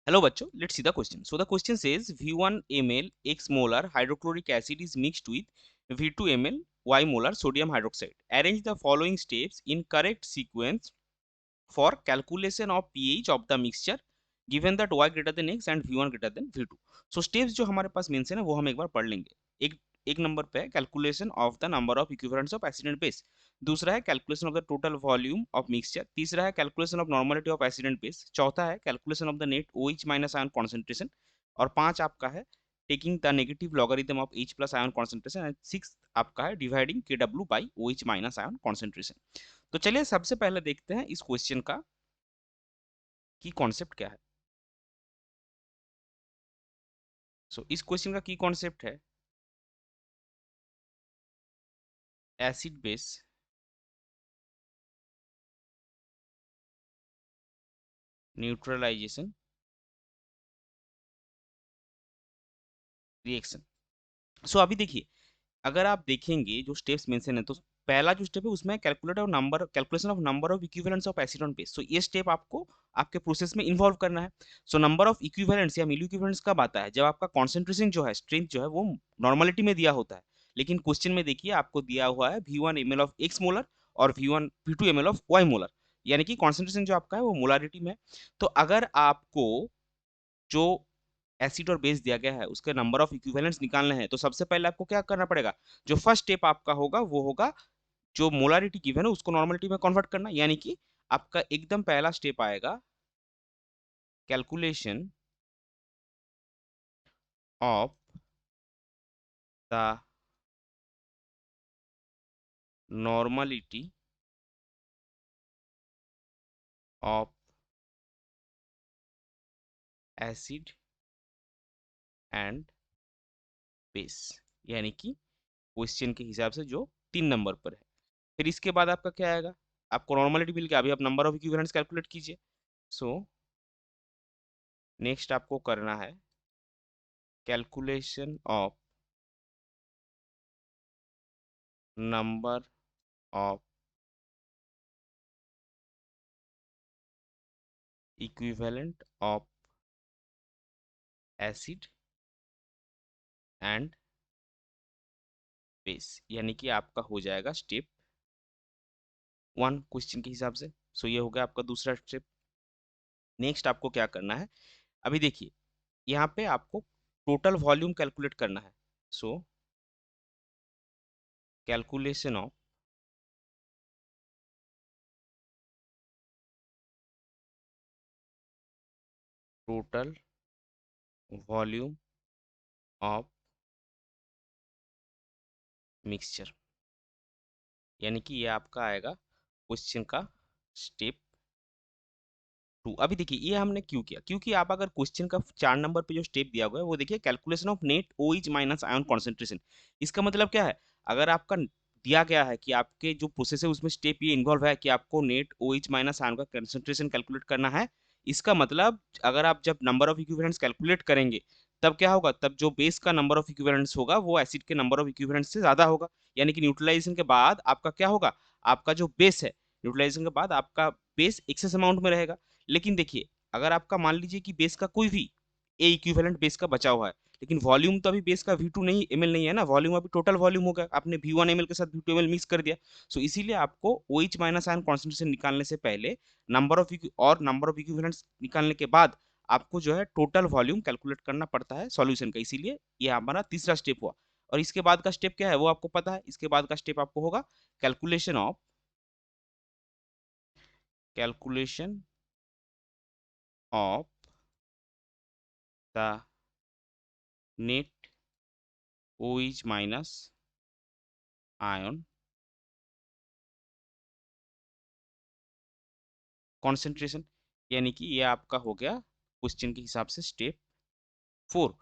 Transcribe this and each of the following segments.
Hello बच्चों, let's see the question. So the question says V1 ml X molar hydrochloric acid is mixed with V2 ml Y molar sodium hydroxide. Arrange the following steps in correct sequence for calculation of pH of the mixture given that y greater than x and v1 greater than v2. So steps जो हमारे पास mention है वो हम एक बार पढ़ लेंगे. एक एक नंबर पे है calculation of the number of equivalents of acid and base. दूसरा है calculation of the total volume of mixture. तीसरा है calculation of normality of acid and base. चौथा है calculation of the net OH minus ion concentration. और पांच आपका है taking the negative logarithm of H plus ion concentration. And six आपका है dividing KW by OH minus ion concentration. तो चलिए सबसे पहले देखते हैं इस क्वेश्चन का की कॉन्सेप्ट क्या है. इस क्वेश्चन का की कॉन्सेप्ट है एसिड बेस न्यूट्रलाइजेशन रिएक्शन. अभी देखिए, अगर आप देखेंगे जो स्टेप्स मेंशन है तो पहला जो स्टेप है उसमें calculation of number of equivalents of acid on base. ये स्टेप आपको आपके प्रोसेस में इन्वॉल्व करना है. नंबर ऑफ इक्विवेलेंट्स या मिली इक्विवेलेंट्स कब आता है? जब आपका कॉन्सेंट्रेशन जो है, स्ट्रेंथ जो है वो नॉर्मलिटी में दिया होता है. लेकिन क्वेश्चन में देखिए आपको दिया हुआ है V1 ml of x molar और V2 ml of Y molar, यानी कि कॉन्सेंट्रेशन जो आपका है वो मोलारिटी में है. तो अगर आपको जो एसिड और बेस दिया गया है उसके नंबर ऑफ इक्विवेलेंट्स निकालने हैं तो सबसे पहले आपको क्या करना पड़ेगा? जो फर्स्ट स्टेप आपका होगा वो होगा जो मोलारिटी गिवन है उसको नॉर्मलिटी में कन्वर्ट करना. यानी कि आपका एकदम पहला स्टेप आएगा calculation of the normality of acid and base, यानी कि क्वेश्चन के हिसाब से जो 3 नंबर पर है. फिर इसके बाद आपका क्या आएगा? आपको नॉर्मलिटी मिल गया, अभी आप नंबर ऑफ इक्विवेलेंट्स कैलकुलेट कीजिए. सो नेक्स्ट आपको करना है calculation of number of equivalent of acid and base, यानी कि आपका हो जाएगा स्टेप 1 क्वेश्चन के हिसाब से. ये हो गया आपका दूसरा स्टेप. नेक्स्ट आपको क्या करना है? अभी देखिए यहाँ पे आपको टोटल वॉल्यूम कैलकुलेट करना है. So calculation of total volume of mixture, यानी कि ये आपका आएगा क्वेश्चन का स्टेप 2. अभी देखिए ये हमने क्यों किया, क्योंकि आप अगर क्वेश्चन का 4 नंबर पे जो स्टेप दिया हुआ है वो देखिए calculation of net OH minus ion concentration. इसका मतलब क्या है? अगर आपका दिया गया है कि आपके जो प्रोसेस है उसमें स्टेप ये इन्वॉल्व है कि आपको नेट OH माइनस आयन का कंसेंट्रेशन कैलकुलेट करना है. इसका मतलब अगर आप जब नंबर ऑफ इक्विवेलेंट्स कैलकुलेट करेंगे तब क्या होगा? तब जो बेस का नंबर ऑफ इक्विवेलेंट्स होगा वो एसिड के नंबर ऑफ इक्विवेलेंट्स से ज्यादा होगा. यानी कि न्यूट्रलाइजेशन के बाद आपका क्या होगा? आपका जो बेस है, न्यूट्रलाइजेशन के बाद आपका बेस एक्सेस अमाउंट में रहेगा. लेकिन देखिए अगर आपका मान लीजिए कि बेस का कोई भी ए इक्विवेलेंट बेस का बचा हुआ है, लेकिन वॉल्यूम तो अभी बेस का V2 नहीं ml नहीं है ना, वॉल्यूम अभी टोटल वॉल्यूम होगा, आपने V1 ml के साथ V2 ml मिक्स कर दिया. इसीलिए आपको OH माइनस आयन कॉन्सेंट्रेशन निकालने से पहले नंबर ऑफ इक्विवेलेंट्स निकालने के बाद आपको जो है टोटल वॉल्यूम कैलकुलेट करना पड़ता है सॉल्यूशन का. इसीलिए ये हमारा तीसरा स्टेप हुआ. और इसके बाद का स्टेप क्या है वो आपको पता है. इसके बाद का स्टेप आपको होगा calculation of calculation of the net OH minus ion concentration, यानी कि ये आपका हो गया क्वेश्चन के हिसाब से स्टेप 4.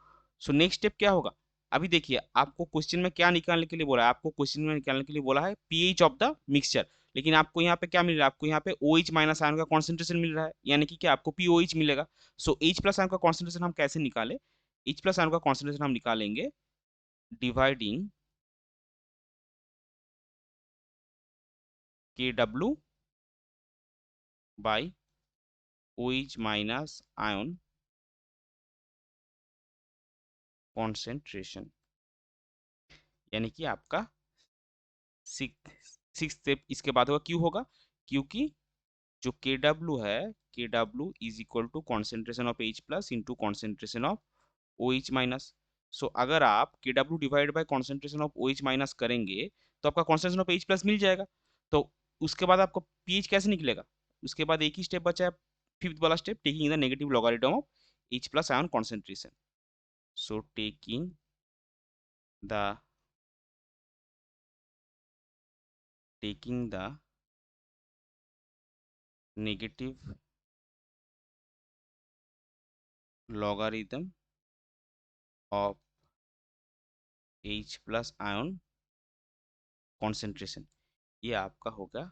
नेक्स्ट स्टेप क्या होगा? अभी देखिए आपको क्वेश्चन में क्या निकालने के लिए बोला है? आपको क्वेश्चन में निकालने के लिए बोला है पीएच ऑफ द मिक्सचर. लेकिन आपको यहाँ पे क्या मिल रहा है? आपको यहाँ पे OH माइनस आयन का कॉन्सेंट्रेशन मिल रहा है, यानी कि क्या आपको POH मिलेगा. H प्लस आयन का कॉन्सेंट्रेशन हम कैसे निकाले? H प्लस आयन का कॉन्सेंट्रेशन हम निकालेंगे dividing KW by OH minus ion concentration, यानी कि आपका सिक्स स्टेप इसके बाद होगा, क्यों होगा, क्योंकि जो के डब्ल्यू है, K W is equal to concentration of H plus into concentration of O H minus. So अगर आप K W divide by concentration of O H minus करेंगे तो आपका कॉन्सेंट्रेशन ऑफ एच प्लस मिल जाएगा। तो उसके बाद आपको पीएच कैसे निकलेगा, उसके बाद एक ही स्टेप बचा है, फिफ्थ वाला step, taking the negative logarithm of H plus ion concentration. So the taking the negative logarithm of H plus ion concentration, ये आपका होगा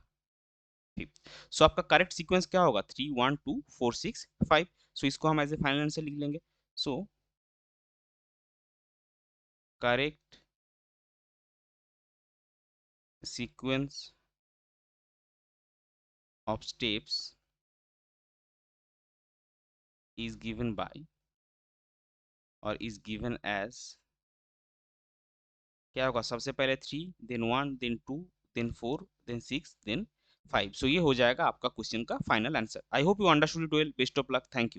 फिफ्थ। सो आपका करेक्ट सीक्वेंस क्या होगा, 3 1 2 4 6 5। सो इसको हम एज ए फाइनल आंसर लिख लेंगे। So correct sequence of steps is given by और is given as, क्या होगा, सबसे पहले 3 then 1 then 2 then 4 then 6 then 5। So ये हो जाएगा आपका क्वेश्चन का final answer. I hope you understood it well. Best of luck, thank you.